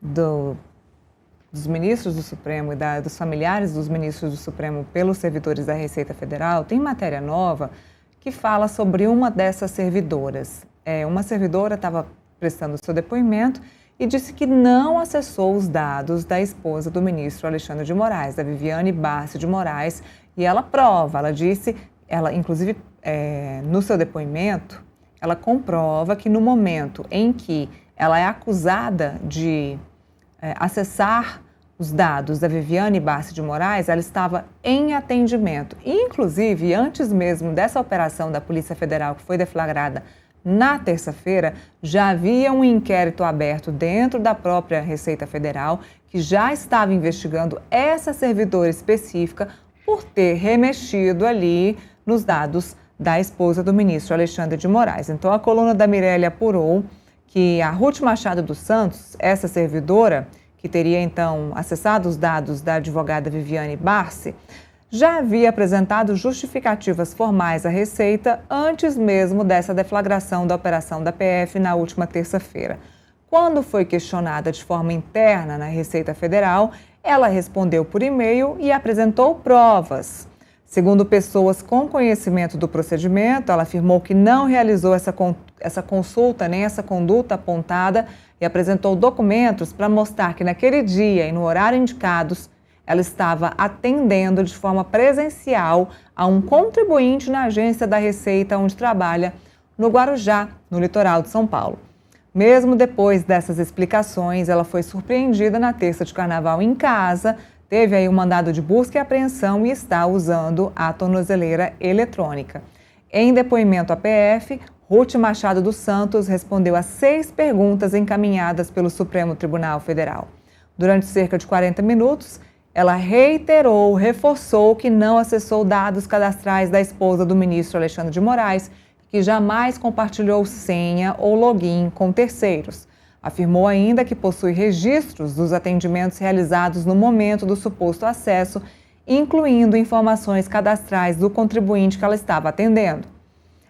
dos ministros do Supremo e dos familiares dos ministros do Supremo pelos servidores da Receita Federal, tem matéria nova que fala sobre uma dessas servidoras. Uma servidora estava prestando seu depoimento e disse que não acessou os dados da esposa do ministro Alexandre de Moraes, da Viviane Barce de Moraes, e ela prova, ela disse, inclusive no seu depoimento, ela comprova que no momento em que ela é acusada de acessar os dados da Viviane Barce de Moraes, ela estava em atendimento. Inclusive, antes mesmo dessa operação da Polícia Federal, que foi deflagrada na terça-feira, já havia um inquérito aberto dentro da própria Receita Federal, que já estava investigando essa servidora específica por ter remexido ali nos dados da esposa do ministro Alexandre de Moraes. Então, a coluna da Mirelle apurou que a Ruth Machado dos Santos, essa servidora, que teria então acessado os dados da advogada Viviane Barce, já havia apresentado justificativas formais à Receita antes mesmo dessa deflagração da operação da PF na última terça-feira. Quando foi questionada de forma interna na Receita Federal, ela respondeu por e-mail e apresentou provas. Segundo pessoas com conhecimento do procedimento, ela afirmou que não realizou essa consulta nem essa conduta apontada e apresentou documentos para mostrar que naquele dia e no horário indicados, ela estava atendendo de forma presencial a um contribuinte na agência da Receita onde trabalha, no Guarujá, no litoral de São Paulo. Mesmo depois dessas explicações, ela foi surpreendida na terça de carnaval em casa, teve aí um mandado de busca e apreensão e está usando a tornozeleira eletrônica. Em depoimento à PF, Ruth Machado dos Santos respondeu a 6 perguntas encaminhadas pelo Supremo Tribunal Federal. Durante cerca de 40 minutos, ela reforçou que não acessou dados cadastrais da esposa do ministro Alexandre de Moraes, que jamais compartilhou senha ou login com terceiros. Afirmou ainda que possui registros dos atendimentos realizados no momento do suposto acesso, incluindo informações cadastrais do contribuinte que ela estava atendendo.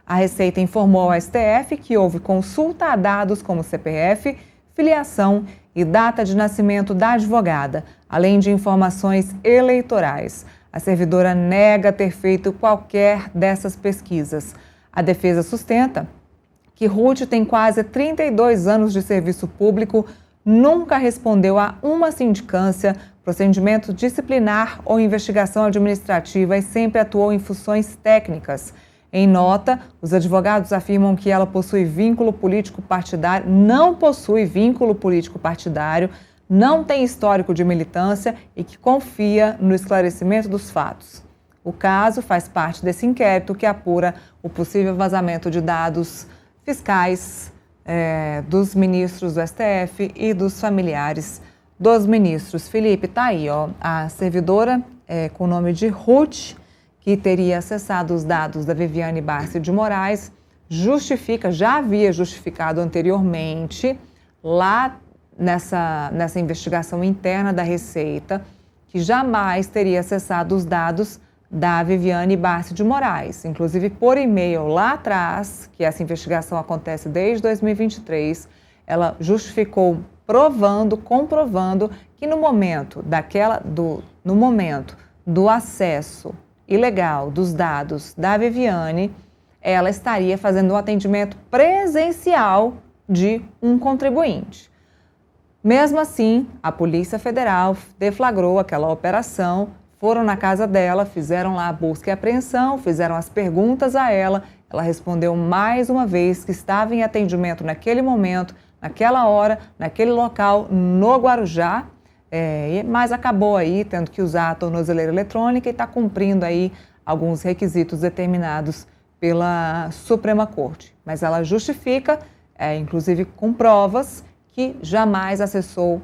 A Receita informou ao STF que houve consulta a dados como CPF, filiação e data de nascimento da advogada, além de informações eleitorais. A servidora nega ter feito qualquer dessas pesquisas. A defesa sustenta que Ruth tem quase 32 anos de serviço público, nunca respondeu a uma sindicância, procedimento disciplinar ou investigação administrativa e sempre atuou em funções técnicas. Em nota, os advogados afirmam que ela possui vínculo político partidário, não possui vínculo político partidário, não tem histórico de militância e que confia no esclarecimento dos fatos. O caso faz parte desse inquérito que apura o possível vazamento de dados fiscais dos ministros do STF e dos familiares dos ministros. Felipe, tá aí, ó, a servidora com o nome de Ruth, que teria acessado os dados da Viviane Barce de Moraes, já havia justificado anteriormente, lá nessa investigação interna da Receita, que jamais teria acessado os dados da Viviane Barce de Moraes, inclusive por e-mail lá atrás, que essa investigação acontece desde 2023, ela justificou comprovando que no momento do acesso ilegal dos dados da Viviane, ela estaria fazendo um atendimento presencial de um contribuinte. Mesmo assim, a Polícia Federal deflagrou aquela operação, foram na casa dela, fizeram lá a busca e apreensão, fizeram as perguntas a ela, ela respondeu mais uma vez que estava em atendimento naquele momento, naquela hora, naquele local, no Guarujá, mas acabou aí tendo que usar a tornozeleira eletrônica e está cumprindo aí alguns requisitos determinados pela Suprema Corte. Mas ela justifica, inclusive com provas, que jamais acessou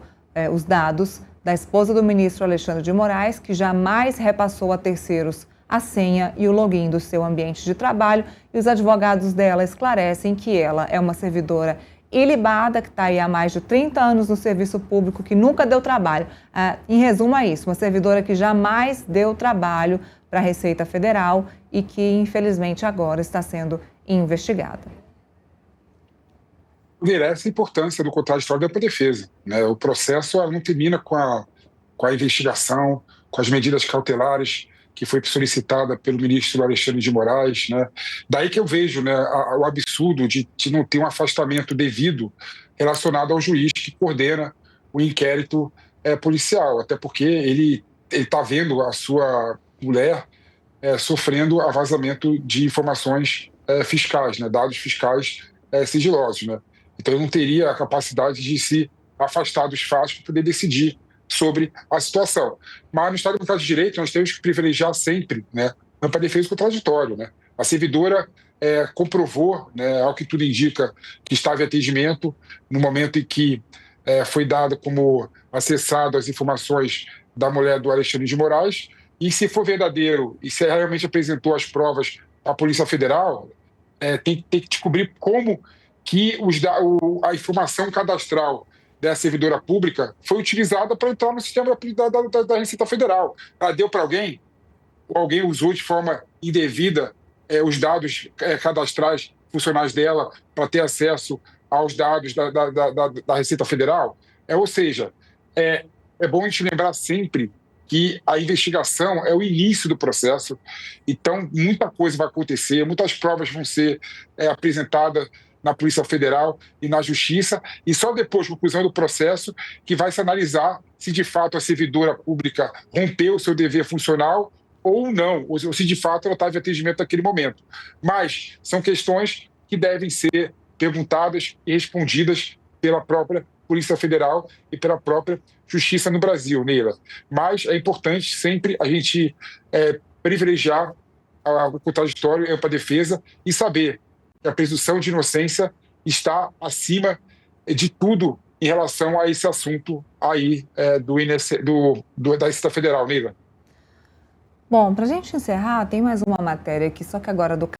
os dados da esposa do ministro Alexandre de Moraes, que jamais repassou a terceiros a senha e o login do seu ambiente de trabalho, e os advogados dela esclarecem que ela é uma servidora ilibada, que está aí há mais de 30 anos no serviço público, que nunca deu trabalho. Em resumo é isso, uma servidora que jamais deu trabalho para a Receita Federal e que, infelizmente, agora está sendo investigada. merece a importância do contraditório da defesa, né? O processo não termina com a investigação, com as medidas cautelares que foi solicitada pelo ministro Alexandre de Moraes, né? Daí que eu vejo, né, o absurdo de não ter um afastamento devido relacionado ao juiz que coordena o inquérito policial, até porque ele está vendo a sua mulher sofrendo a vazamento de informações fiscais, né, dados fiscais sigilosos, né? Então ele não teria a capacidade de se afastar dos fatos para poder decidir sobre a situação. Mas no Estado Democrático de Direito nós temos que privilegiar sempre, né, para defesa do contraditório, né? A servidora comprovou, né, ao que tudo indica, que estava em atendimento no momento em que foi dado como acessado as informações da mulher do Alexandre de Moraes, e se for verdadeiro, e se realmente apresentou as provas à Polícia Federal, tem que descobrir como que a informação cadastral da servidora pública foi utilizada para entrar no sistema da Receita Federal. Ela deu para alguém, ou alguém usou de forma indevida os dados cadastrais funcionais dela para ter acesso aos dados da Receita Federal. Ou seja, é bom a gente lembrar sempre que a investigação é o início do processo, então muita coisa vai acontecer, muitas provas vão ser apresentadas na Polícia Federal e na Justiça, e só depois da conclusão do processo que vai se analisar se de fato a servidora pública rompeu o seu dever funcional ou não, ou se de fato ela estava em atendimento naquele momento. Mas são questões que devem ser perguntadas e respondidas pela própria Polícia Federal e pela própria Justiça no Brasil, Neila. Mas é importante sempre a gente privilegiar o contraditório e a ampla defesa e saber que a presunção de inocência está acima de tudo em relação a esse assunto aí da Receita Federal, Neila. Bom, para a gente encerrar, tem mais uma matéria aqui, só que agora do